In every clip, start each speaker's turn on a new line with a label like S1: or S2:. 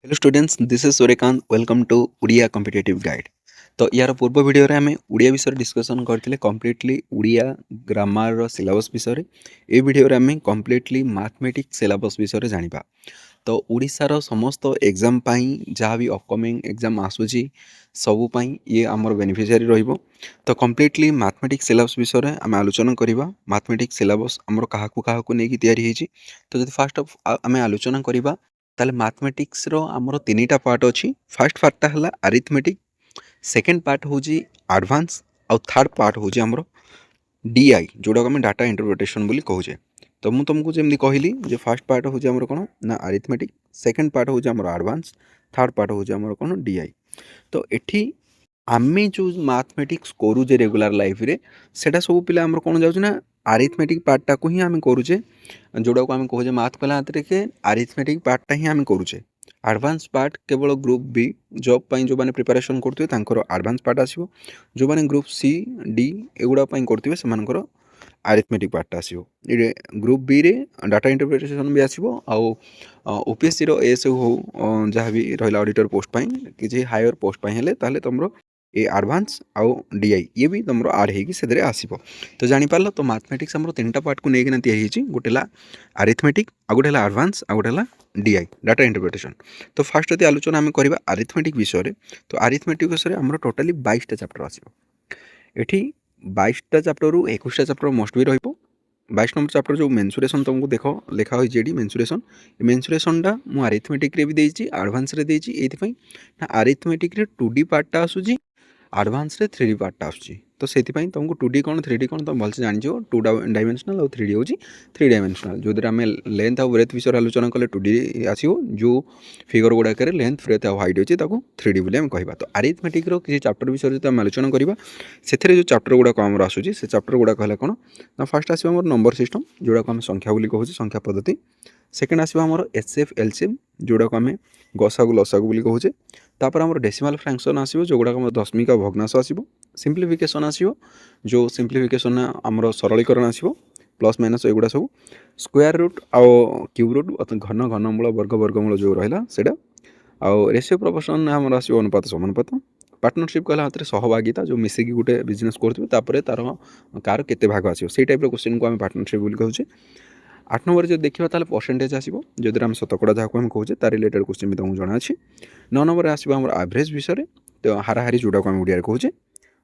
S1: Hello students, this is Suryakant. Welcome to Odia competitive guide. तो यार पूर्व वीडियो रे आमे उड़िया विषय डिस्कशन करथिले कंप्लीटली उड़िया ग्रामर रो सिलेबस विषय। ए वीडियो रे आमे कंप्लीटली मैथमेटिक्स सिलेबस विषय जानिबा। तो उड़ीसा रो समस्त एग्जाम पाई जहाँ भी अपकमिंग एग्जाम आसुची सबु पाई ये आमर बेनिफिशियरी रहिबो। तो कंप्लीटली मैथमेटिक्स सिलेबस विषय आमे आलोचना करिबा। मैथमेटिक्स सिलेबस आमर काहाकु काहाकु नेकी तयारी हेची। तो जदि फर्स्ट ऑफ आमे आलोचना करिबा ताले मैथमेटिक्स रो आमर तीनटा पार्ट अछि। फर्स्ट पार्टटा हला अरिथमेटिक, सेकंड पार्ट होजी एडवांस और थर्ड पार्ट होजी आमर डीआई जोड़ा आम डाटा इंटरप्रिटेशन बोली कहूचे। तो मुझे तुमको जमी कहली जो फर्स्ट पार्ट हूँ आमर कौन ना अरिथमेटिक, सेकंड पार्ट हूँ आमर एडवांस, थर्ड पार्ट हूँ आमर कौन डीआई। तो एठी आमे जो मैथमेटिक्स करूचे रेगुलर लाइफ रे सेटा सब पिला आमर कौन जाउछ ना अरिथमेटिक पार्टटा को ही आमे करूचे, जोड़ा को आमे कहूचे मैथ कला हाथ रे के अरिथमेटिक पार्टटा ही आमे करूचे। एडवांस पार्ट केवल ग्रुप बी जॉब पाई जो माने प्रिपरेशन करथुवे तांकर एडवांस पार्ट आसीबो। जो माने ग्रुप सी डी एगुडा पाई करथुवे सेमानकर अरिथमेटिक पार्टटा आसीबो। ये ग्रुप बी रे डाटा इंटरप्रिटेशन भी आसीबो आउ ओपीएससी रो एस हो जहाँ भी रहिला ऑडिटर पोस्ट पाई किछि हायर पोस्ट पाई हेले ताले तमरो ए एडवांस आउ डीआई ये भी तमरो आड हेकी सेदरे आसीबो। तो जानि पारलो तो मैथमेटिक्स हमरो तीनटा पार्ट को नेकिना तयारी हेछि। गोटेला अरिथमेटिक, आ गोटेला एडवांस, आ गोटेला डीआई डाटा इंटरप्रिटेशन। तो फर्स्ट यदि आलोचना आम करबा अरिथमेटिक विषय रे, तो अरिथमेटिक विषय हमरो टोटली 22टा चैप्टर आसीबो। एठी 22टा चैप्टर रु 21टा चैप्टर मस्ट भी रहिबो। 22 नंबर चैप्टर जो मेंसुरेशन तुमको देखो लिखा होई जेडी मेंसुरेशन, मेंसुरेशनटा मु अरिथमेटिक रे भी देइछि, एडवांस रे देइछि। एथि पई ना अरिथमेटिक रे 2D पार्टटा आसुची, एडवांस रे 3D पार्टटा आसुची। तो सेति पई तुमको 2D कोन 3D कोन तुम भलसे जानि जो। 2 डायमेंशनल और 3D होची 3 डायमेंशनल। जो दर आमे लेंथ और ब्रेथ विषय आलोचना कले 2D आसीबो। जो फिगर गुडा करे लेंथ ब्रेथ और हाइट होची ताको 3D बोली हम कहबा। तो अरिथमेटिक रो किछि चैप्टर विषय जते हम आलोचना करबा सेथरे जो चैप्टर गुडा हमर आसुची से चैप्टर गुडा कहला कोन ना फर्स्ट आसीबो हमर नंबर सिस्टम जोडा को हम संख्या बोली कहूची, संख्या पद्धति। सेकंड आसीबो हमर एचसीएफ एलसीएम जोडा को हमें गसागु लसागु बोली कहूचे। तापर हमर डेसिमल फ्रैक्शन आसीबो जो गुडा हमर दशमिक भग्नांश आसीबो। सिंप्लिफिकेशन आसीबो जो सिंप्लिफिकेशन हमर सरलीकरण आसीबो, प्लस माइनस एगुडा सब स्क्वायर रूट आउ क्यूब रूट घन घनमूल वर्ग वर्गमूल जो रहिला सेटा आउ रेशियो प्रोपोर्शन हमर आसीबो अनुपात समानुपात। पार्टनरशिप कहला हाथ सहभागिता जो मिसेकी गोटे बिजनेस करथबे तापर तार कार केते भाग आसीबो सेई टाइप रो क्वेश्चन को हम पार्टनरशिप बोली कहूचे। 8 नंबर जो देखिबा ताले परसेंटेज आसीबो जदि हम शतकड़ा जाको हम कहूचे तार रिलेटेड क्वेश्चन भी तुमको जणा अछि। 9 नंबर आसीबो हमर एवरेज विषय रे, तो हाराहारी जोडा को हम ओडिया रे कहूचे।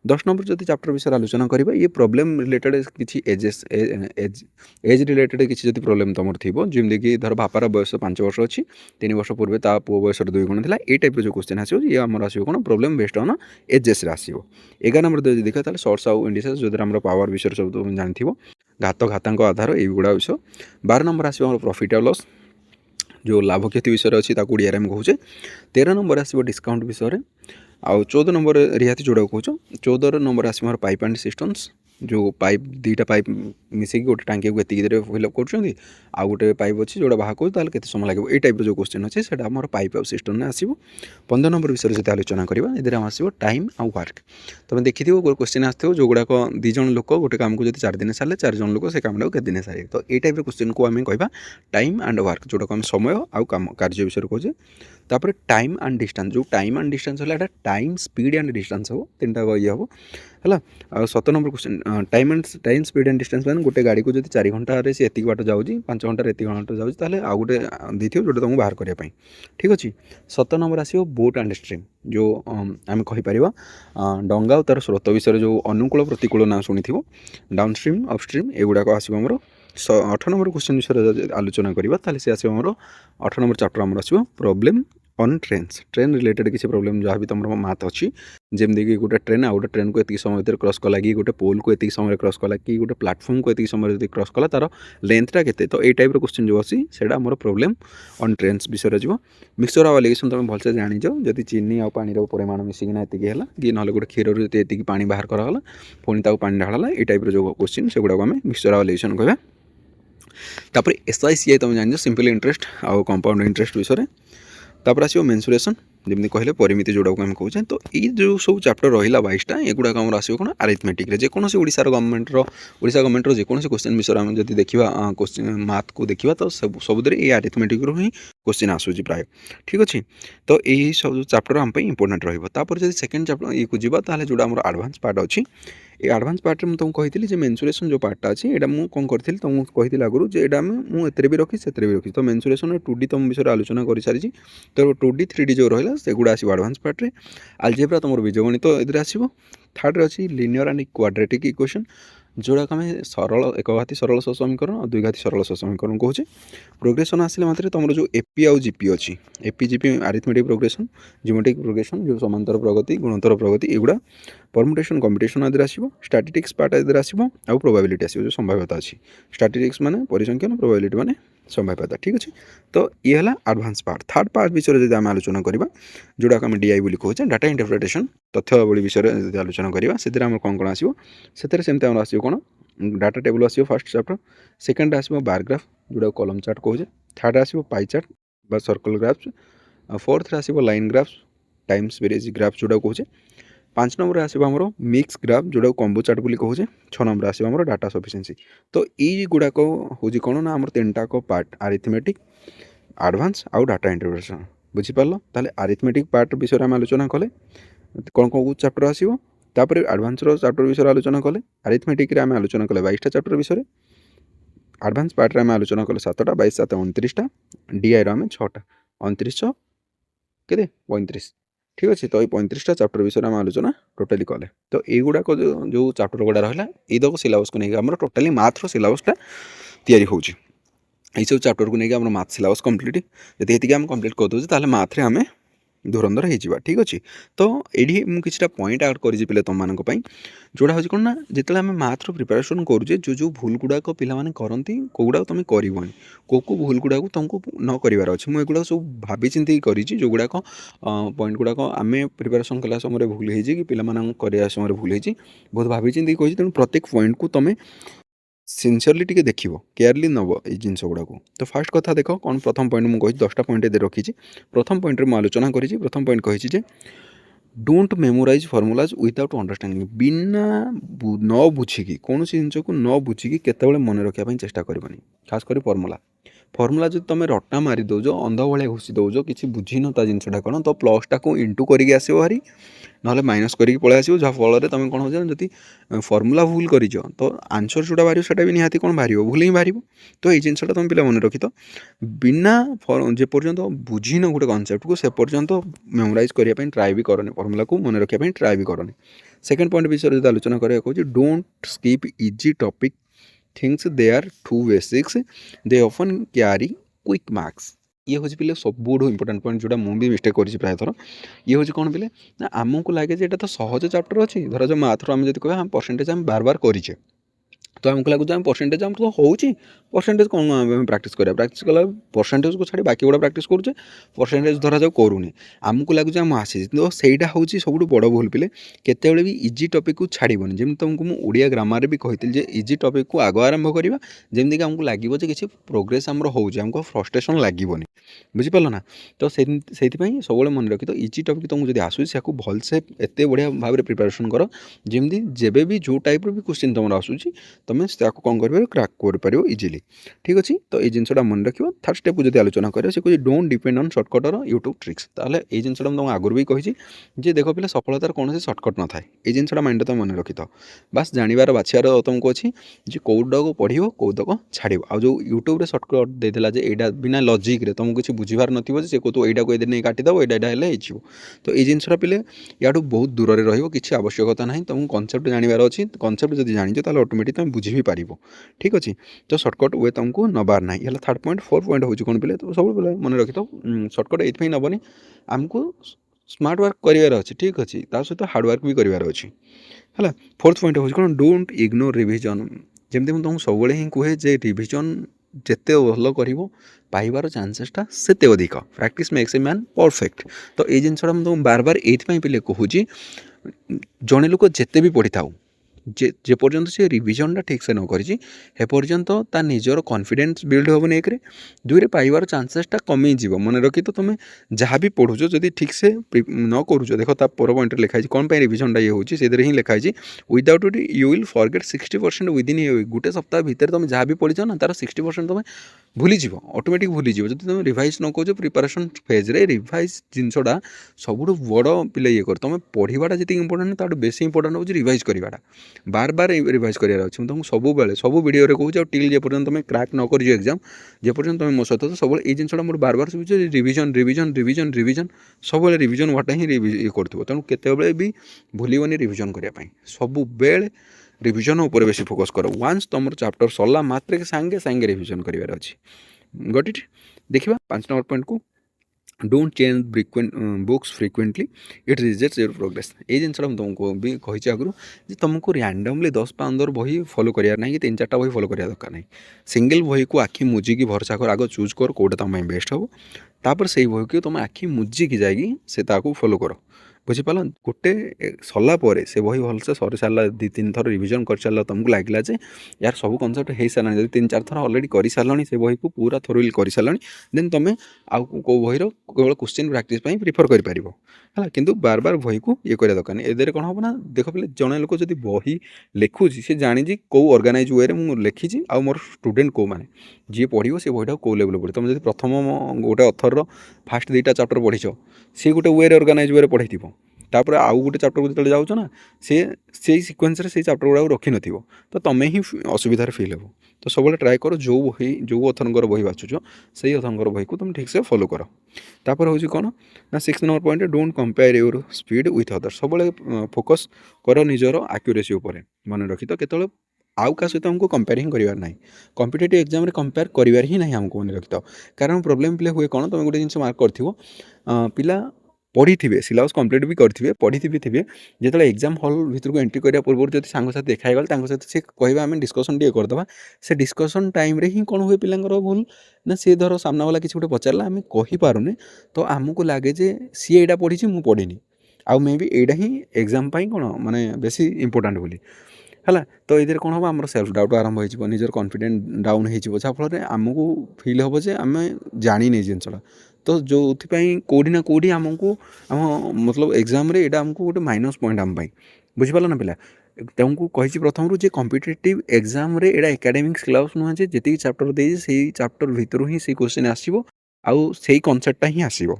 S1: 10 नंबर जदि चैप्टर विषय आलोचना करिबा ये प्रॉब्लम रिलेटेड किछि एज रिलेटेड किछि जदि प्रॉब्लम तमर थिबो जेमि कि धर बापार बयस 5 वर्ष अछि, 3 वर्ष पूर्वे ता पु बयस 2 गुण थिला, ए टाइप रो जो क्वेश्चन आसीबो ये हमर आसीबो कोन प्रॉब्लम बेस्ड ऑन एजेस रे आसीबो। 11 नंबर जदि देखा ताले शॉर्ट्स आउ इंडिसेस जदि हमर पावर विषय सब तुम जानिथिबो, घात घातांक आधार ए गुडा विषय। 12 नंबर आसीबो हमर प्रॉफिट और लॉस जो लाभ क्षति विषय अच्छी ताकू ओडिया रे हम कहूचे। 13 नंबर आसीबो डिस्काउंट विषय रे। आउ 14 नंबर रिहाती जोड़ा कहूँ। 14 नंबर आसो पाइप एंड सिस्टम्स जो पाइप दुईटा पाइप मिसेक गोटे टांकी को एतिक फिलअप कर आउ गोटे पाइप अच्छी जोड़ा बाहर करूँ ताल केते समय लगे ये टाइप जो क्वेश्चन अच्छे से आम पाइप आउ सिस्टम में आसो। 15 नंबर विषय जो आलोचना करवा ये आसो टाइम आउ वर्क। तुम देखी गोटे क्वेश्चन आसो जो गुड़ाक 2 जन लोक गोटे काम को 4 दिन सारे 4 जन लोक से काम के दिन सारे। तो ये टाइप क्वेश्चन को आम कह टाइम एंड वर्क जोड़ा को समय आउ काम कार्य विषय कहूचे। तापर टाइम एंड डिस्टेंस जो टाइम एंड डिस्टेंस है टाइम स्पीड एंड डिस्टेंस हम 3टा ये हम है। 7 number question time speed and distance मैंने गोटे गाड़ी को जो 4 घंटे से एतिक बाट जाऊँगी 5 घंटे एतिक घंटे जाऊँगी आउ गोटे देथियो जोटा तुमको बाहर करने ठीक अच्छे। 7 नंबर आसो बोट एंड स्ट्रीम जो आम कहीपर डंगा और तार स्रोत विषय जो अनुकूल प्रतिकूल ना शुणी डाउन स्ट्रीम अपस्ट्रीम एगुड़ाक आसो आमर। 8 नंबर क्वेश्चन विषय आलोचना करवा से आसो आमर 8 नंबर चैप्टर आमर आसो problem on trains train related किसी प्रॉब्लम जहाँ भी तुम मैथ अच्छी जमीक कि गोटे ट्रेन आ गोटे ट्रेन को एतिक समय भर क्रॉस कला कि गोटे पोल को एतिक समय क्रॉस कला कि गोटे प्लाटफॉर्म को एतिक समय क्रॉस कला तार लेंथटा केते। तो ये टाइप क्वेश्चन जो अच्छी से आम प्रॉब्लम ऑन ट्रेन्स विषय जो मिक्सचर आउ एलिगेशन तुम भलसे जानिच जदि चीनी आउ पानी परिमाण मिसिकिना एतिक है कि ना गोटे क्षीर एतिक पानी बाहर कराला पुणी ताको पानी ढाला ये टाइप जो क्वेश्चन से गुड़ाक आम मिक्सचर आउ एलिगेशन कहवा। तापर एसआईसीआई तुम जान सिंपल इंटरेस्ट आउ कंपाउंड इंटरेस्ट विषय। तापर आसो मेंसुरेशन जमी कहले परिमिति जोड़ा आम कहे तो ये जो सब चैप्टर रहा 22टा एगुड़ा आम आसो कौन आरिथमेटिक जेकोसी ओडिशा गवर्नमेंट जेकोसी क्वेश्चन विषय आम जब देखा क्वेश्चन मैथ को देखा तो सबुद ये आरिथमेटिक ही क्वेश्चन आसूँ प्राय ठीक अच्छे तो यही सब चैप्टर आम इंपोर्टेंट रही जब सेकेंड चैप्टर ये जावा जोड़ा आम एडवांस पार्ट अच्छी ये एडवांस पार्ट में तुमको कही मेन्सुरेशन जो पार्टा अच्छी यहाँ मुझे कौन करी तुमको कही आगुरी जो मुझे भी रखी से भी रखी तो मेन्सुरेशन 2D तुम विषय आलोचना कर सारी तो 2D 3D जो रहा से गुड़ा आसो एडवांस पार्ट में अलजेब्रा तुम बीजगणित ये आसो थर्ड अच्छी लिनियर एंड क्वाड्रेटिक इक्वेशन जोड़ा आम सरल एकघाती सरल समीकरण और द्विघाती सरल समीकरण कहे प्रोग्रेसन आसले मात्र तुम जो एपी आउ जीपी अच्छी AP GP arithmetic progression geometric progression जो समांतर प्रगति गुणोत्तर प्रगति एगुड़ा परमुटेसन कम्पिटिशन आदि आसो स्टैटिस्टिक्स पार्ट आदि आसो आउ प्रोबेबिलिटी आसो जो संभाव्यता अच्छी स्टैटिस्टिक्स माने परिसंख्यान प्रोबेबिलिटी माने संभाव्यता ठीक अच्छे तो ये है एडवांस पार्ट थर्ड पार्ट विषय जब आम आलोचना करवा जोड़ा आम डीआई बोली कहे डाटा इंटरप्रिटेशन तथ्यावली विषय आलोचना करवा से कौन कौन आसो सेमती आम आसो कौन डाटा टेबल आसो फर्स्ट चैप्टर सेकेंड आसो बार ग्राफ जोड़ा कलम चार्ट कहे थर्ड आसो पाई चार्ट बा सर्कल ग्राफ्स फोर्थ आसो line graphs time series graph जोड़ा कहे 5 नंबर आसो आमर मिक्स ग्राफ जोड़ा कॉम्बो चार्ट बोली कहे 6 नंबर आसो आमर डाटा सफिशिएंसी तो ये गुड़ाक हूँ कौन ना आम 3टाक पार्ट आरिथमेटिक एडवांस आउ डाटा इंटरप्रिटेशन बुझीपार ताले आरिथमेटिक पार्ट विषय आम आलोचना कले कौन कौन चैप्टर आसो तापर एडवांस चैप्टर विषय आलोचना कले आरिथमेटिक आम आलोचना कले 22टा चैप्टर विषय एडवांस पार्ट आम आलोचना कले 7टा 22 7 29टा डीआई आम 6टा 29 के 35 ठीक अच्छे तो ये 35टा चैप्टर विषय आम आलोचना टोटाली कले तो युड़ाक जो चैप्टर गुड़ा रहा ये सिलेबस को लेकिन आम टोटाली मैथ्र सिलेबसटा तैयारी होची ये सब चैप्टर को लेकिन आम मैथ सिलेबस कम्प्लीट जब आम कम्प्लीट करदे ताल मैथ्रे आम धुरंधर हो ठीक अच्छे तो ये मुझे पॉइंट आउट कर पे तुम मानी जोड़ा हूँ कौन ना जिते आम मैथ्र प्रिपेरेसन करुचे जो जो भूल गुड़ाक पे करती कौगुड़ा तुम करनी को भूल गुड़ाक तुमको न करार अच्छे मुझे सब भाभी चिंती करी जो गुड़ाक पॉइंट गुड़ाक आम प्रिपेरेसन कला समय भूल हो कि पे समय भूल हो बहुत भाभी चिंती कही तेणु प्रत्येक पॉइंट को तुम सिनसीयरली टिके देखिबो केयरली नब ये जिनस गुड़ा को तो फास्ट कथा देख कौन प्रथम पॉइंट मुझे 10टा पॉइंट दे रखी प्रथम पॉइंट में आलोचना करी प्रथम पॉइंट कही don't memorise formulas without understanding बिना न बुझिकी कौन जिनस को न बुझिकी केतबेले मन रखापी चेष्टा करनी खास कर फर्मुला जो तुम रटा मारी दौज अंध भाया घुषी दौज कि बुझीन ता जिनसा कौन तो प्लसटा को इंटू करके आसो भारी ना माइनस करके पलि आसो जहाँफल तुम कौन हो जब फर्मुला भूल कर तो आंसर जोटा बाहर से भी निहाती कौन बाहर भूल ही बाहर तो ये जिनसा तुम पे मन रखी तो बिना जेपर्यंत बुझीन गोटे कनसेप्ट को से पर्यंत मेमोराइज करने ट्राए भी करनी फर्मुला को मन रखापी ट्राए भी करनी सेकेंड पॉइंट विषय जो आलोचना करा कहूँ don't skip easy topic things they are too basics they often carry quick marks ये हूँ पे सब इंपोर्टेंट पॉइंट जोड़ा मुझे मिस्टेक कर प्राय थर ये हूँ कौन पे ना आमको लगे ये तो सहज चैप्टर अच्छी धर जो मैथ्र आम जब कह परसेंटेज आम बार बार करें तो आमको लगुच परसेंटेज आम तो हो परसेंटेज कौन आम प्राक्ट करा प्राक्ट कला परसेंटेज को छाड़ी बाकी गुड़ा प्राक्ट करुचे परसेंटेज धरा जाऊ करूनी आमको लगुच आम आसी तो सहीटा हूँ सब बड़ भूल पे केत भी इजी टॉपिक को छाड़बनी जमी तुमको मुझे ग्रामर भी कही इजी टॉपिक को आग आरंभ करवा जमीक आमको लगे कि प्रोग्रेस आमर होमको फ्रस्ट्रेशन लगभग बुझीपार ना तो से सब मन रखी तो इजी टॉपिक तुमको जब आसूसी भलसे एत बढ़िया भाव में प्रिपेरेसन कर जमी जेबे भी जो टाइप भी क्वेश्चन तुम आसूसी तुम कौन कर क्राक कर इजिली ठीक अच्छे तो ये जिनसा मन रखिए थर्ड स्टेप को जो आलोचना करें से कहे डोंट डिपेंड ऑन शॉर्टकट और यूट्यूब ट्रिक्स ताले ये जिनसा तुम आगुरी भी कही जे देख पे सफलतार कौन से शॉर्टकट न था ये जिनसा माइंड तुम मन रखी था बास जानवर बाछार तुमको अच्छी जे कौटा को पढ़ो कौतक छाड़ आ जो यूट्यूब शॉर्टकट देला यहाँ बिना लॉजिक तुमको किसी बुझीबार नथिबो से कहू यहाँ को नहीं काटिदेव यहाँ हो तो ये जिनसा पे या बहुत दूर में रही आवश्यकता ना तुमको कनसेप्ट जानवर अच्छी कनसेप्ट जब जानी तो ऑटोमेटिक तुम बुझी भी पार ठीक अच्छे तो शॉर्टकट वे तुमको नबार ना ये थर्ड पॉइंट फोर्थ पॉइंट हूँ कौन पे तो सब मन रखी तो शॉर्टकट ये नबनी आमको स्मार्ट वर्क करार अच्छे ठीक अच्छे सहित हार्ड वर्क भी करार अच्छे है फोर्थ पॉइंट हूँ कौन डोंट इग्नोर रिविजन जमी मुझे तुमको सब हिं कहे जे रिविजन जिते भल कर पाइबार चान्सेसटा से अधिक practice makes a man perfect तो ये जिनसा तुम बार बार ये पे कहूँ जड़े लोक जिते भी पढ़ी था जे पर्यंत से रिविजनटा ठीक से न करिछि हे पर्यंत ता निजर कॉन्फिडेंस बिल्ड होबो एक रे दुई रे पाइबार चांसेसटा कमी जीवो मन रखि तो तुम जहाँ भी पढ़ुछ जदि ठीक से न करूछ देख ता पर पॉइंट लिखाई कौन पे रिविजनटा ये होछि से ही लिखाई without it you will forget 60% within a week गोटे सप्ताह भितर तुम जहाँ भी पढ़ीछ ना तार 60% तुम भूलीज ऑटोमेटिक भूलीज जब तुम रिवाइज न करो प्रिपरेशन फेज रे रिवाइज जिनसटा सबुठ बड़ पिले ये कर तुम पढ़ाटा जी इंपोर्टाट ताठ बेस इंपोर्टाट हो रिवाइज कराटा बार बार रिवाइज करार अच्छे तुमको सब वीडियो कहूँ टिल जेपर्यंत तुम क्रैक न कर एग्जाम जेपर्यंत तुम मो सहित सब ये जिनसा मोर बार बार सब रिविजन रिविजन रिविजन रिविजन सब रिविजन वाटा ही ये कर तेणु केतबे भी भूलनी रिविजन करने सब रिविजन उपर बेसी फोकस कर वन्स तुम चैप्टर सरला मात्र सांगे सांगे रिविजन करार अच्छी गट इट देखा 5 नंबर पॉइंट को don't change books frequently it rejects your progress ये जिनसा तुमको भी कही आगु तुमको रैंडमली 10-15 बही फॉलो करार ना कि 3-4 बही फॉलो करा दरकार नहीं सिंगल बही को आखि मुझिकी भरसा कर आग चूज कर कौटा तुम बेस्ट हम तापर से बही को तुम आखि मुझिकी जाकि से फॉलो कर बुझीपार गोटे सरला से बही भलसे सरी सारा 2-3 थर रिविजन कर सारा तुमको लगला जे यार सब कनसेप्ट हो सारा जब 3-4 थर अलरेडी कर सारे से बही को पूरा थोरली कर सारे देन तुम आउ कौ बही केवल क्वेश्चन प्रैक्टिस प्रिफर कर है किंतु बार बार बही को ये करा दरकार नहीं ए कौन हम ना देख पे जड़े लोक जब बही लिखुची सी जानी कौ ऑर्गेनाइज वे मुझे लिखी आ मोर स्टूडेंट कौ मैंने जी पढ़ो सी बहीटा कौ लेवल पढ़े तुम जब प्रथम गोटे अथर फास्ट 2टा चैप्टर पढ़ीच सी गोटे वे ऑर्गेनाइज वे पढ़ी तापर आउ गोटे चैप्टर को जो जाऊँ ना से सिक्वेन्स से चैप्टर गुड़ा रखी न तो तुम्हें ही असुविधार फिल हो तो सब ट्राए कर जो बही जो अथर बही बाछुच से अथर बही को तुम ठीक से फॉलो कर तापर हूँ कौन ना 6 number point don't compare your speed with other सब फोकस कर निजर एक्यूरेसी उपर मन रखी तो केत आउ क्या सहित हमको कंपेयरिंग करार ना कॉम्पिटिटिव एग्जाम रे कंपेयर करार ही ना हमको मन रखी कारण प्रोब्लेम पिले हुए कौन तुम गोटे जिन मार्क कर पिला पढ़ी थे सिलेबस कंप्लीट भी करेंगे पढ़ी थे जो एग्जाम हॉल भर को एंट्री करने पूर्व जो सांगसाथी देखागल सहित से कह आम डिस्कसन टे करदे से डिस्कसन टाइम रे ही कौन हुए पिलांकर भूल ना सी धर सामना वाला किसी गोटे पचारा आम कहीपारुने तो आमको लगे जे सी एटा पढ़ी मुझे पढ़ीनी आउ मे भी एटा ही एग्जाम कौन माने बेसी इंपोर्टाट बोली है तो ये कौन हम आम सेल्फ डाउट आरंभ हो निजर कॉन्फिडेंस डाउन हो जहाँफल आमको फिल हम जे आम जानी जिनसा तो जो कौटी ना कौटी आमको आम मतलब एग्जाम रे एटा आमको गोटे माइनस पॉइंट आम बुझीपार ना पिला तुमको कही प्रथम जे कॉम्पिटिटिव एग्जाम रे एटा एकेडमिक सिलेबस नुहे जी चैप्टर दे से चैप्टर भितर ही से क्वेश्चन आसो आउ से कनसेप्टा ही आसो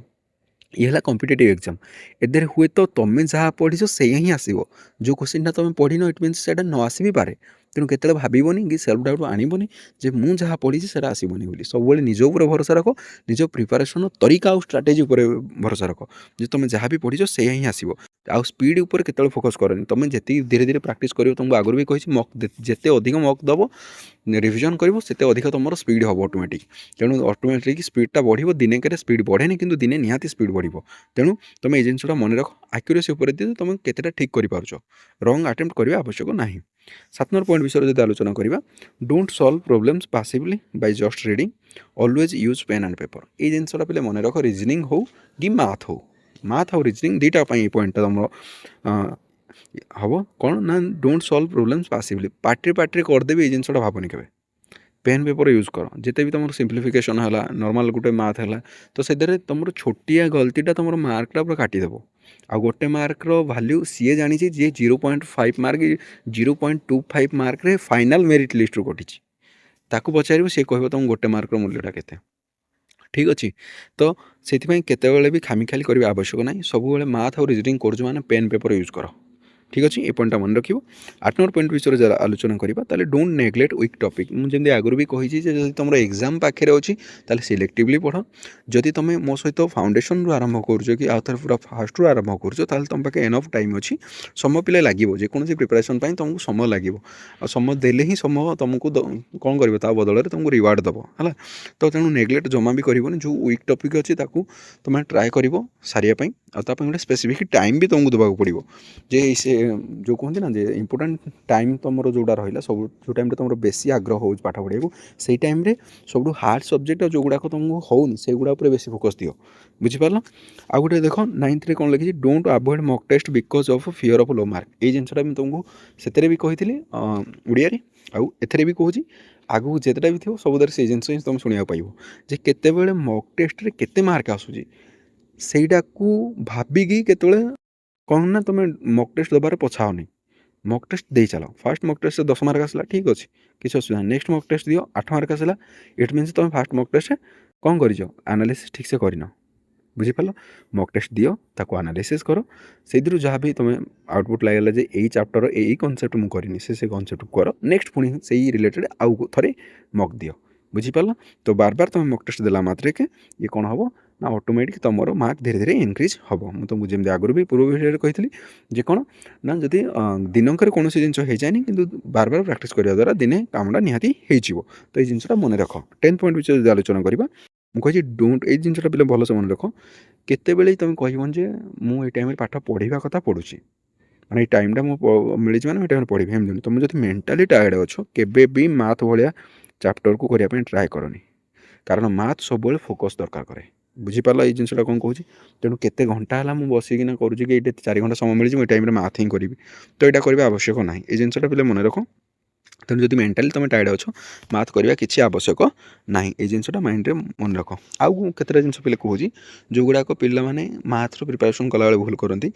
S1: ये है कॉम्पिटिटिव एग्जाम एदर हुए तो तुम्हें जहाँ पढ़ीच से ही आसो जो क्वेश्चन तुम पढ़न इट मीन्स से न आस भी पारे तेणु केतले भावनी कि सेल्फ डाउट आणबनी जे मुझे जहाँ पढ़ी से आसबनी बोली सब निज उपर भरोसा रख निज प्रिपारेसन तरीका और स्ट्राटेजी उपर भरोसा रख जो तुम जहाँ भी पढ़ीच से ही आसो आउ स्पीड उपर केतले फोकस करनी तुम जी धीरे धीरे प्रैक्टिस कर तुमको आगुरी भी कही मक जिते अधिक मक दब रिविजन कर से अधिक तुम स्पीड हम ऑटोमेटिक तेणु ऑटोमेटिक स्पीडटा बढ़ो दिने के स्पीड बढ़ेनि कि दिने निहाती स्पीड बढ़ो तेणु तुम ये जिनसा मन रख एक्यूरेसी उपर दिए तुम केतेटा ठीक कर रंग अटेम्प्ट करने आवश्यक ना 7 नंबर पॉइंट विषय जो आलोचना करवा don't solve problems passively by just reading always use pen and paper ये जिनसा पे मन रख रिजनिंग हो कि मैथ और रिजनिंग दुईटा पॉइंट तुम हम कौन ना डोंट सॉल्व प्रॉब्लम्स पासिवली पार्टी करदेवी ये जिनसा भावनी के पेन पेपर यूज कर जिते भी तुम सिंप्लिफिकेशन है नॉर्मल गोटे मैथ है तो से तुम छोटिया गलतीटा तुम मार्कटा पूरा काटिदेव आ गोटे मार्कर वैल्यू सी जानी जी 0.5 मार्क 0.25 मार्क रे फाइनल मेरिट लिस्ट रू कटी ताकू पचार सी कह तुम गोटे मार्कर मूल्यटा के ठीक अच्छे तो से केतबेले भी खामी खाली करने आवश्यक ना सब मैथ और रिजनिंग कर मैंने पेन पेपर यूज कर ठीक अच्छे ये पॉइंटा मन रखियो 8 नंबर पॉइंट विषय जरा आलोचना करवा ताले डोंट नेग्लेक्ट वीक टॉपिक मुझे आगुरी भी कही जब तुम एग्जाम पाखे अच्छी ताले सिलेक्टिवली पढ़ जदि तुम मो सहित फाउंडेशन रू आरंभ कर कि आउ थे पूरा फास्ट रू आरंभ कर तुम पाखे एनफ टाइम अच्छी समय पिले लगे जेकोसी प्रिपरेशन तुमको समय लगे समय देले ही समय तुमको कौन कर बदल तुमको रिवार्ड दब है तो तेणु नेग्लेक्ट जमा भी कर जो वीक टॉपिक अच्छी तुम ट्राए कर सारे गोटे स्पेसिफिक टाइम भी तुमको देवाक पड़ो जे से जो कहते ना जे इंपोर्टाट टाइम तुम जोड़ा रहा सब जो टाइम तुम बेसी आग्रह हो पाठ पढ़ा से टाइम सब हार्ड सब्जेक्ट जो गुड़ाक तुमको होनी से गुड़ा बेसी फोकस दियो बुझीपार आ गए देख 9th कौन लिखी don't avoid mock test because of fear of low mark ये जिनसा तुमको से भी कही ओडिया आउ एथरे भी कहूँ आगू जितेटा भी थो सब से जिन तुम शुणा पाइब जे केते मॉक टेस्ट रे केते मार्क आसूँ ସେଇଟା ଭାବିକି କେତେବେଳେ କ'ଣ ନା ତୁମେ ମକ୍ ଟେଷ୍ଟ ଦେବାରେ ପଛାଅନି ମକ୍ ଟେଷ୍ଟ ଦେଇ ଚାଲ ଫାର୍ଷ୍ଟ ମକ୍ ଟେଷ୍ଟ 10 ମାର୍କ ଆସିଲା ଠିକ୍ ଅଛି କିଛି ଅସୁବିଧା ନାହିଁ ନେକ୍ସଟ ମକ୍ ଟେଷ୍ଟ ଦିଅ 8 ମାର୍କ ଆସିଲା ଇଟ୍ ମିନ୍ସ ତୁମେ ଫାର୍ଷ୍ଟ ମକ୍ ଟେଷ୍ଟ କ'ଣ କରିଛ ଆନାଲିସିସ୍ ଠିକ୍ସେ କରିନ ବୁଝିପାରିଲ ମକ୍ ଟେଷ୍ଟ ଦିଅ ତାକୁ ଆନାଲିସିସ୍ କର ସେଇଥିରୁ ଯାହା ବି ତୁମେ ଆଉଟପୁଟ୍ ଲାଗିଲା ଯେ ଏଇ ଚାପ୍ଟର ଏଇ କନସେପ୍ଟ ମୁଁ କରିନି ସେ କନସେପ୍ଟ କର ନେକ୍ସଟ ପୁଣି ସେଇ ରିଲେଟେଡ଼ ଆଉ ଥରେ ମକ୍ ଦିଅ ବୁଝିପାରିଲ ତ ବାର ବାର ତୁମେ ମକ୍ ଟେଷ୍ଟ ଦେଲା ମାତ୍ରକେ ଇଏ କ'ଣ ହେବ ना ऑटोमेटिक तुम मार्क धीरे धीरे इनक्रीज हम मुझे जमी आगुरी भी पूर्व भिडियो कही जे कौन ना जदि दिनक कौन जिन हो जाए कि बार बार प्रैक्टिस करने द्वारा दिने कामटा निहाती हो तो ये जिनसा मन रख 10 पॉइंट विषय आलोचना करवा मुझे डोंट ये जिनसा पे भलसे मन रख केते तुम कहबन जे मुझे टाइम पाठ पढ़ा कथा पढ़ुची मैंने टाइमटा मुझे मिली मैंने टाइम पढ़ी एमती तुम जो मेंटाली टायर्ड अच्छो केबे भी मैथ भाया चैप्टर को करने ट्राए करनी कारण मैथ सब फोकस दरकार करे बुझीपार ये जिनसा कौन कहूँ तेणु केते घंटा है मुझे बसिकिना करुँच कि ये 4 घंटा समय मिली टाइम मैथ ही करी तो यहाँ करवा आवश्यक ना ये जिनसा पे मन रख तेणु जब मेंटाली तुम टायर्ड अच्छो मैथ करवा किसी आवश्यक ना ये जिनसा माइंड मन रख आउ केतटा जिन पे कहूँ जो गुड़ाक पे मैथ्र प्रिपारेसन कला भूल करती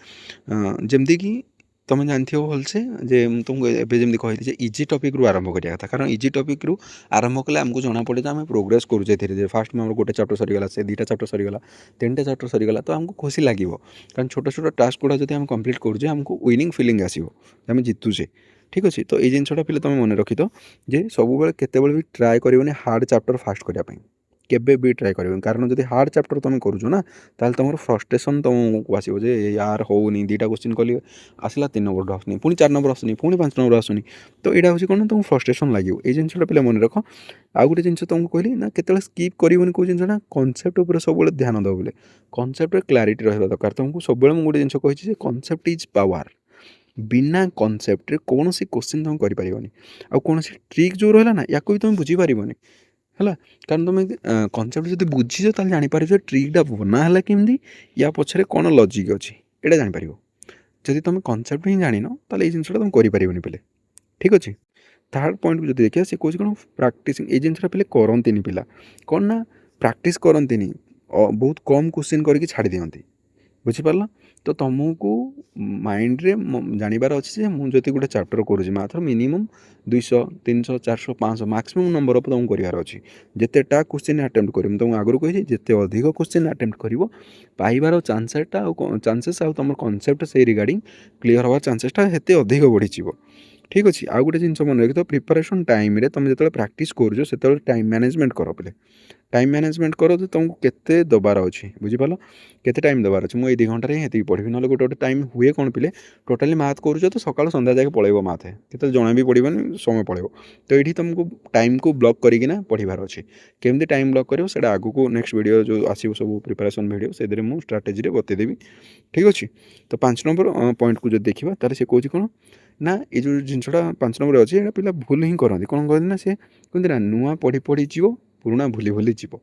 S1: जमती कि तुम जानते हो भलसे जे तुमको एवं जमी कही इजी टॉपिक रू आरंभ करा था कारण इजी टॉपिक रू आरंभ कले आमको जना पड़े आम प्रोग्रेस करुचे धीरे धीरे फास्ट में गोटे चैप्टर सरीगला से 2टा चैप्टर सरीगला 3टा चैप्टर सरीगला तो आमको खुशी लगे कारण छोट छोट टास्क गुड़ा जब आम कंप्लीट करुचे आमको विनिंग फीलिंग आसो आम जितुचे ठीक अच्छे तो ये जिनसा पे तुम मन रखी जे सब केत भी ट्राए कर हार्ड चैप्टर फास्ट करने केबे भी ट्राए कर कारण जब हार्ड चैप्टर तुम करुच ना ताल तुम फ्रस्ट्रेशन तुमको आसो जे यार होनी 2टा क्वेश्चन कली आसला 3 नंबर आसनी पुणी 4 नंबर आसनी पुणी 5 नंबर आसनी तो यहाँ हूँ कौन तुमको फ्रस्ट्रेशन लगे ये जिनसा पे मन रख आउ गोटे जिन तुमको कहली ना केत स्कीप करनी कौ जिनसा कनसेप्ट उपर सब ध्यान दो बोले कनसेप्ट क्लारिटी रहा दरकार तुमको सब गोटे जिन कही कनसेप्ट इज पावर बिना कनसेप्ट कौन सी क्वेश्चन तुम कर कौन ट्रिक जो रहा ना या भी तुम बुझीपार है कारण तुम कनसेप्ट जब बुझीज तो जापर ट्रिकटा बनाला केमती या पछरे कौन लॉजिक अच्छी यहाँ जापर जब तुम कनसेप्ट ही जान तो ये जिनसा तुम कर पे ठीक अच्छे थर्ड पॉइंट को जो देखिए से कौन कौन प्राक्ट ये जिनसा पे करती पिला कौन ना प्राक्ट करती बहुत कम क्वेश्चन करके छाड़ दिखती बुझीपार तो तुमको माइंड रे जानवर अच्छे मुझे गोटे चैप्टर करुँच मात्र मिनिमम 200 300 400 500 मैक्सिमम नंबर अफ तुमको करार अच्छी जितेटा क्वेश्चन अटेम्प्ट कर तुमको आगुरी कही जिते अधिक क्वेश्चन अटेम्प्ट कर पाइबार चान्सेसटा चान्सेस आ तुम कनसेप्ट से रिगार्डिंग क्लीयर हवा चान्सेसटा हेते अधिक बढ़ी ठीक अच्छे आउ गोटे जिन मन रखी तो प्रिपारेसन टाइम तुम जो प्राक्ट करुच से टाइम मैनेजमेंट कर पे टाइम मैनेजमेंट करो तो तुमको केते दबार अच्छी बुझीपार केते टाइम दबार अच्छे मुझे 2 घंटे ही पढ़ी ना गोटे गोटे टाइम हुए कौन पे टोटाली मैथ करुच तो सकाल संध्या जाके पलैब मैथ के जना भी पड़ोनी समय पलैब तो ये तुमको टाइम को ब्लॉक करना पढ़ार अच्छे केमती टाइम ब्लॉक कर आगू को नेक्स्ट वीडियो जो आसो सब प्रिपारेसन वीडियो से मुझे स्ट्राटेजी बतईदेवी ठीक अच्छे तो 5 नंबर पॉइंट को जो देखा तार से कौन कौन ना ये जो जिनसा 5 नंबर अच्छे यहाँ पिला भूल ही करती कौन कहते ना सी कहते ना नुआ पढ़ी पढ़ी जीव पुराणा भूली भूली जीव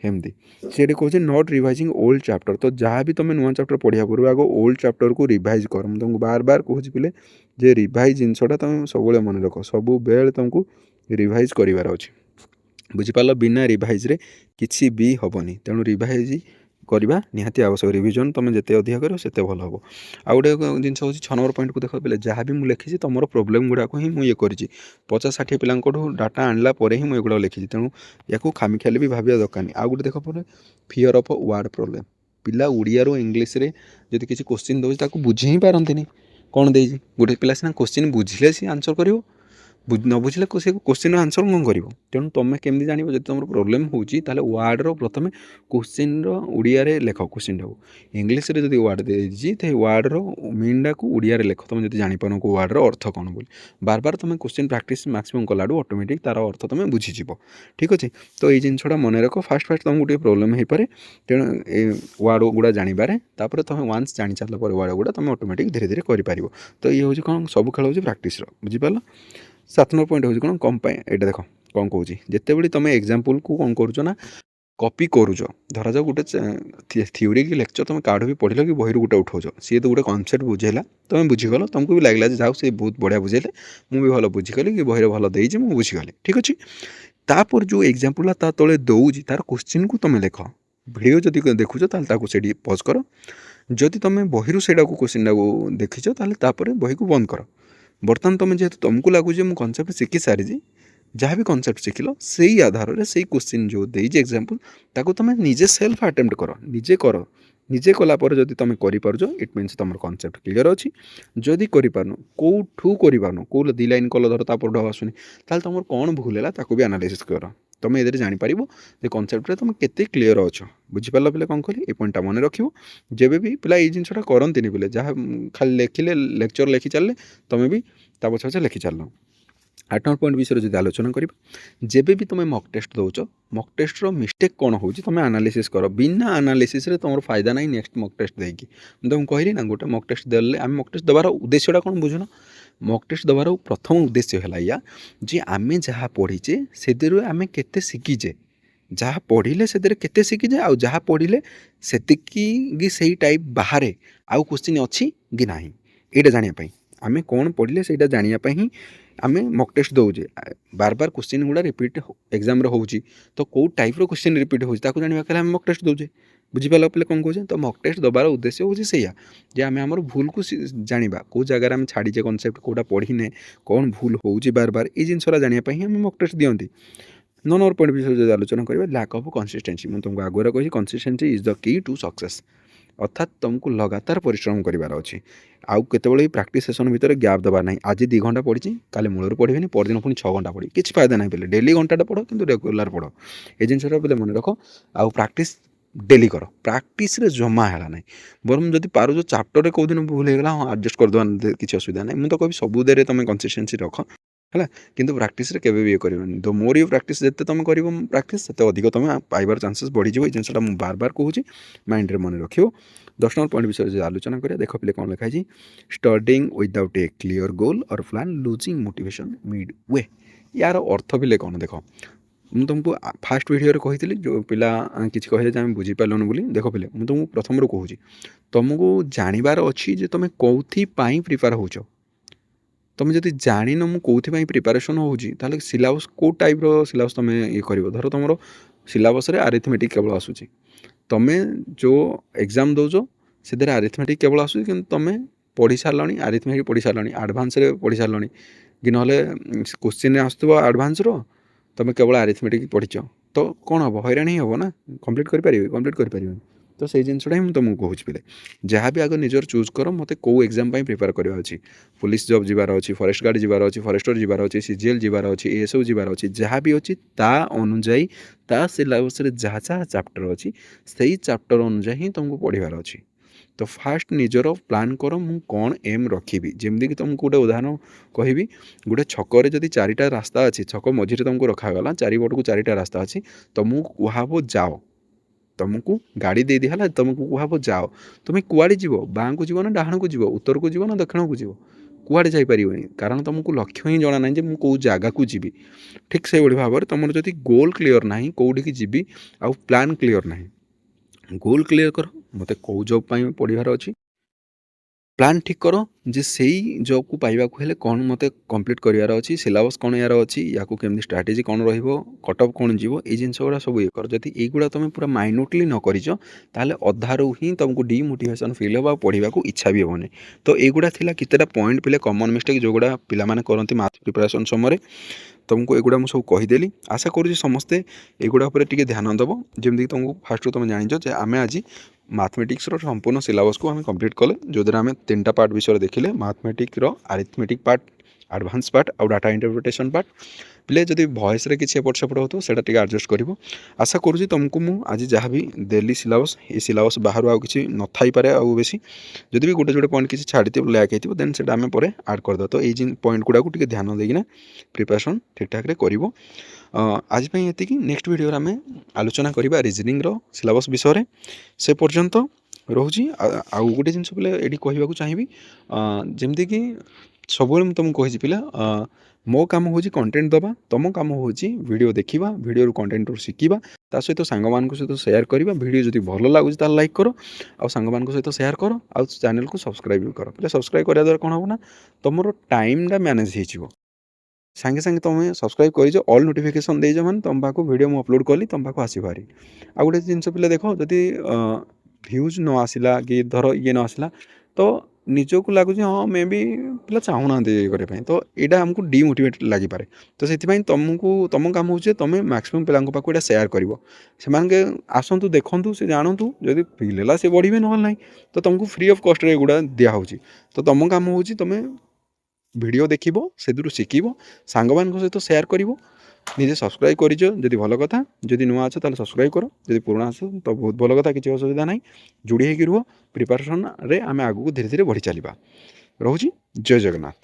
S1: हेमती से कहे नॉट रिवाइजिंग ओल्ड चैप्टर तो जहाँ भी तुम नुआ चैप्टर पढ़ा पूर्व आग ओल्ड चैप्टर को रिवाइज कर तुमको बार बार कहूँ पिले जे रिवाइज जिनसा तुम सब मन रख सब बेले तुमको रिवाइज करार अच्छे बुझीपार बिना रिवाइज रे किसी भी हेनी तेणु रिवाइज करवा निहाती आवश्यक रिविजन तुम जिते अधिक कर भल हम आउ गए जिन हूँ 6 नंबर पॉइंट को देख पे जहाँ भी मुझे लिखी तुम प्रोब्लेम गुड़ाक ही मुझे कर 50-60 पिला डाटा आणला ही मुझे एगुड़ा लिखी तेणु या खामिखियाली भी भाविया दरकार नहीं आउ गोटे देख पे फियर ऑफ वर्ड प्रॉब्लम पिला ओडिया इंग्लीश रे जब किसी क्वेश्चन दूसरी बुझी ही पारती कौन दे गोटे पिला सीना क्वेश्चन बुझिले सी आंसर कर न बुझे से क्वेश्चन आंसर कौन कर तेणु तुम केमी जान जो तुम प्रोब्लेम होती वार्डर प्रथम क्वेश्चन उड़िया लेख क्वेश्चन टाक इंग्लीश जो वार्ड देती तो वार्डर मीनटा को उड़िया लेख तुम जो जापार को वार्डर अर्थ कौन बोली बार बार तुम क्वेश्चन प्राक्टिस मैक्सिमम कला ऑटोमेटिक तार अर्थ तुम बुझीज ठीक अच्छे। तो ये जिनसा मन रख फास्ट फास्ट तुमको गोटे प्रोब्लेम हो पाए तेणु वार्ड गुड़ा जानवर तुम वान्स जानी सारापर वार्ड गुड़ा तुम ऑटोमेटिक धीरे धीरे कर। तो ये हूँ कौन सब खेल हूँ प्राक्टिस बुझीपार। 7 नंबर पॉइंट हूँ कौन कम यहाँ देख कौन कौन जिते तुम एग्जाम्पल को कौन करुच कॉपी करुच धरा जाओ गोटे थ्योरी कि लेक्चर तुम काढ़ भी पढ़ल कि बही गोटे उठाऊच सी तो गोटे कनसेप्ट बुझेला तुम बुझीगल तुमको भी लगला जाओ सी बहुत बढ़िया बुझेले मुझे भल बुझीगली कि बही भल देजी मुझे बुझीगली ठीक अच्छे। तापर जो एग्जाम्पल ता तले दौर तार क्वेश्चन को तुम लेख भिडियो जदि देखुच से पज कर जदि तुम बही से क्वेश्चन टाक देखीच बही को बंद कर। बर्तमान तुम जेहेतु तुमको लगुच मुझे कनसेप्ट शिखी सारी जहाँ भी कनसेप्ट शिखिल से आधार से क्वेश्चन जो देजी एग्जाम्पल ताको तुम निजे सेल्फ अटेम्प्ट कर निजे कलापर जब तुम कर इट मीन्स तुम कनसेप्ट क्लीयर अच्छी जदि कर कौठू कर कौ दी लाइन कल धर तापर आसुनी ताल तुम कौन भूल है भी एनालिसिस कर तुम ये जापर जे कनसेप्ट तुम केते क्लीयर अच्छ बुझीपार पे कौन कह पॉइंटा मन रख जब भी पिला ये जिनसा करती पे जहाँ खाली लिखिले लेक्चर लिखी चलने तुम भी पछे पछे लिखी चल। 8 नंबर पॉइंट विषय जो आलोचना करवा जब भी तुम मक टेस्ट दौच मक टेस्टर मिस्टेक कौन हो तुम एनालिसिस कर बिना एनालिसिस तुम फायदा नहीं नेक्स्ट मक टेस्ट देकी तुमको कहली ना गोटे मक टेस्ट देले आम मक टेस्ट देवार उद्देश्यटा कौन बुझुन मक टेस्ट देवार प्रथम उद्देश्य है या जे आम जहाँ पढ़ीचे से आम केते शिखीचे जहाँ पढ़ले से केते शिखीचे आ जहाँ पढ़ले से टाइप बाहर आउ क्वेश्चन अच्छी कि ना यहाँ जानापी आम कौन पढ़ले से जानापी ही आम मक टेस्ट दौचे बार बार क्वेश्चन गुड़ा रिपीट एग्जाम हो तो कौ टाइप क्वेश्चन रिपीट हो जाना मक टेस्ट दौचे बुझीपार पे कौन कहे तो मक टेस्ट दबार उद्देश्य हूँ से आम आम भूल को जाना कौ जगार आम छाड़ीचे कनसेप्ट कौटा पढ़ीने कौन भूल हो बार बार ये जिनसा जानापी आम मक टेस्ट दिखती। 9 नंबर पॉइंट विषय जो आलोचना करवा लैक ऑफ कंसिस्टेंसी मुझे तुमको आगुआ कही consistency is the key to success अर्थात तुमको लगातार परिश्रम करार अच्छी आउ केतबे प्राक्टिस सेसन भितर गैप देवार ना आज 2 घंटा पढ़ी काली मूलर पढ़ी परदिन पुणी 6 घंटा पढ़ी किसी फायदा नहीं पे डेली घंटा पढ़ कि रेगुलर पढ़ ये जिनसा पे मन रख आउ प्राक्टिस डेली कर प्राक्टिस रे जमा है ना बरम जब पार चैप्टर कौ दिन भूल होगा हाँ एडजस्ट करदे किसी असुविधा नहीं मुझे तो कभी सबुदे तुम कंसिस्टेंसी रख है किंतु प्राक्टिस रे केबे भी ये करबनी द मोर यू प्राक्टिस जिते तुम कर प्राक्टिस से अधिक तुम पाइबार चांसेस बढ़ी ये जिनसा मुझे बार बार कहूँ माइंड रे मन रख। 10 नंबर पॉइंट विषय जो आलोचना करें देख पे कौन लिखाई स्टडिंग विदाउट ए क्लीयर गोल और plan losing motivation mid way यार अर्थ भी कौन देख मुझे तुमको फास्ट वीडियो कही जो पिला किसी कहले आम बुझीपारूँ बोली देख पे मुझे तुमको प्रथम रू कहूँ तुमको जानवर अच्छी तुम कौथी प्रिपेयर होच तुम जब जान मुझे कौन प्रिपेरेसन हो सिलेबस कौ टाइप सिलेबस तुम ये कर धर तुम सिलेबस आरिथमेटिक केवल आसूँ तुम जो एग्जाम दौच से आरिथमेटिक केवल आसूँ कि तुम पढ़ी सारे आरिथमेटिक पढ़ी सारे आडभान्स पढ़ी सारे कि ना क्वेश्चन आसुव आडभान्स तुम केवल आरिथमेटिक पढ़ीच तो कौन हम हैरान ही हम ना कंप्लीट करें तो से जिनसा ही तुमको कहूँ पे जहाँ भी आग निजर चूज कर मत कौ एग्जाम प्रिपेयर करवा अच्छी पुलिस जॉब जीवार अच्छी फॉरेस्ट गार्ड जीवार अच्छी फॉरेस्टर जीवार अच्छी सीजीएल जीवार अच्छी एएसओ जीवार अच्छी जहाँ भी अच्छी ता अनुजाई ता सिलेबस जहाँ जहाँ चैप्टर अच्छी से चैप्टर अनुजाई ही तुमको पढ़ार अच्छी। तो फास्ट निजर प्लान कर मु कौन एम रखी जमीक तुमको गोटे उदाहरण कहि गोटे छक जदि 4टा रास्ता अच्छी छक मझे तुमको रखागला चारिपट को 4टा रास्ता अच्छी तुमको कह जाओ तुमको गाड़ी दे दिहला तुमको कह जाओ तुम कुआड़े जीव बाँ को जीव ना डाण को जीव उत्तर को जीव ना दक्षिण को जीव कुआड़े जापर कारण तुमको लक्ष्य ही जना ना कौ जगह को जी ठीक से भाव में तुम जब गोल क्लीयर ना कौटी जी आउ प्लान क्लीयर ना गोल क्लीयर कर मत कौ जॉब पढ़ार अच्छी प्लान ठीक कर जे से जॉब को पाइबा हेले कौन मत कंप्लीट करार अच्छी सिलेबस कौन यार अच्छी या केमती स्ट्राटेजी कौन रटअप कौन जीव ये जिन गुड़ा सब ये कर जब युवा तुम पूरा माइन्यूटली न करिच ताले अधारू ही तुमको डिमोटिवेशन फील हो पढ़ा को इच्छा भी हेनी। तो युवा थी कितना पॉइंट पे कॉमन मिस्टेक जो गुड़ा पिलाने करती मैथ प्रिपरेशन समय तुमको एगुड़ा मुझे सब कहीदेली आशा करुँच समस्ते एगुड़ा टे ध्यान दब जमीक तुमको फास्ट तुम जान आम आज मैथमेटिक्स संपूर्ण सिलेबस को आम कंप्लीट कले जो आम 3टा पार्ट विषय देखिले mathematics arithmetic part advance part ଆଉ ଡାଟା ଇଣ୍ଟରପ୍ରିଟେସନ୍ ପାର୍ଟ। ପିଲେ ଯଦି ଭଏସ୍ରେ କିଛି ଏପଟ ସେପଟ ହେଉଥିବ ସେଇଟା ଟିକେ ଆଡ଼ଜଷ୍ଟ କରିବ। ଆଶା କରୁଛି ତୁମକୁ ମୁଁ ଆଜି ଯାହା ବି ଦେଲି ସିଲାବସ୍, ଏ ସିଲାବସ୍ ବାହାରୁ ଆଉ କିଛି ନଥାଇପାରେ ଆଉ ବେଶୀ। ଯଦି ବି ଗୋଟେ ଗୋଟେ ପଏଣ୍ଟ କିଛି ଛାଡ଼ିଥିବ ଲ୍ୟାକ୍ ହେଇଥିବ ଦେନ୍ ସେଇଟା ଆମେ ପରେ ଆଡ଼୍ କରିଦେବା। ତ ଏଇ ପଏଣ୍ଟ ଗୁଡ଼ାକୁ ଟିକେ ଧ୍ୟାନ ଦେଇକିନା ପ୍ରିପାରେସନ୍ ଠିକ୍ଠାକ୍ରେ କରିବ। ଆଜି ପାଇଁ ଏତିକି। ନେକ୍ସଟ ଭିଡ଼ିଓରେ ଆମେ ଆଲୋଚନା କରିବା ରିଜନିଂର ସିଲାବସ୍ ବିଷୟରେ। ସେ ପର୍ଯ୍ୟନ୍ତ ରହୁଛି। ଆଉ ଗୋଟେ ଜିନିଷ ପିଲା ଏଠି କହିବାକୁ ଚାହିଁବି, ଯେମିତିକି ସବୁବେଳେ ମୁଁ ତୁମକୁ କହିଛି ପିଲା, ମୋ କାମ ହେଉଛି କଣ୍ଟେଣ୍ଟ ଦେବା, ତୁମ କାମ ହେଉଛି ଭିଡ଼ିଓ ଦେଖିବା, ଭିଡ଼ିଓରୁ କଣ୍ଟେଣ୍ଟରୁ ଶିଖିବା, ତା ସହିତ ସାଙ୍ଗମାନଙ୍କ ସହିତ ସେୟାର କରିବା। ଭିଡ଼ିଓ ଯଦି ଭଲ ଲାଗୁଛି ତାହେଲେ ଲାଇକ୍ କର, ଆଉ ସାଙ୍ଗମାନଙ୍କ ସହିତ ସେୟାର କର, ଆଉ ଚ୍ୟାନେଲକୁ ସବସ୍କ୍ରାଇବ୍ ବି କର। ପିଲା ସବସ୍କ୍ରାଇବ୍ କରିବା ଦ୍ୱାରା କ'ଣ ହେବ ନା ତୁମର ଟାଇମ୍ଟା ମ୍ୟାନେଜ୍ ହେଇଯିବ। ସାଙ୍ଗେ ସାଙ୍ଗେ ତୁମେ ସବସ୍କ୍ରାଇବ୍ କରିଛ, ଅଲ୍ ନୋଟିଫିକେସନ୍ ଦେଇଛ ମାନେ ତୁମ ପାଖକୁ ଭିଡ଼ିଓ ମୁଁ ଅପଲୋଡ଼ କଲି ତୁମ ପାଖକୁ ଆସିପାରି। ଆଉ ଗୋଟେ ଜିନିଷ ପିଲା ଦେଖ, ଯଦି ଭ୍ୟୁଜ୍ ନ ଆସିଲା କି ଧର ଇଏ ନ ଆସିଲା ତ ନିଜକୁ ଲାଗୁଛି ହଁ ମେ ବି ପିଲା ଚାହୁଁନାହାନ୍ତି ଇଏ କରିବା ପାଇଁ, ତ ଏଇଟା ଆମକୁ ଡିମୋଟିଭେଟ୍ ଲାଗିପାରେ। ତ ସେଥିପାଇଁ ତୁମ କାମ ହେଉଛି ତୁମେ ମ୍ୟାକ୍ସିମମ୍ ପିଲାଙ୍କ ପାଖକୁ ଏଇଟା ସେୟାର କରିବ। ସେମାନେ ଆସନ୍ତୁ, ଦେଖନ୍ତୁ, ସେ ଜାଣନ୍ତୁ, ଯଦି ଫିଲ୍ ହେଲା ସେ ବଢ଼ିବେ, ନହେଲେ ନାହିଁ। ତ ତୁମକୁ ଫ୍ରି ଅଫ୍ କଷ୍ଟରେ ଏଗୁଡ଼ା ଦିଆହେଉଛି। ତ ତୁମ କାମ ହେଉଛି ତୁମେ ଭିଡ଼ିଓ ଦେଖିବ, ସେଥିରୁ ଶିଖିବ, ସାଙ୍ଗମାନଙ୍କ ସହିତ ସେୟାର କରିବ। ନିଜେ ସବସ୍କ୍ରାଇବ୍ କରିଛ ଯଦି ଭଲ କଥା, ଯଦି ନୂଆ ଅଛ ତାହେଲେ ସବସ୍କ୍ରାଇବ୍ କର, ଯଦି ପୁରୁଣା ଅଛ ତ ବହୁତ ଭଲ କଥା, କିଛି ଅସୁବିଧା ନାହିଁ। ଯୋଡ଼ି ହେଇକି ରୁହ, ପ୍ରିପାରେସନ୍ରେ ଆମେ ଆଗକୁ ଧୀରେ ଧୀରେ ବଢ଼ି ଚାଲିବା। ରହୁଛି। ଜୟ ଜଗନ୍ନାଥ।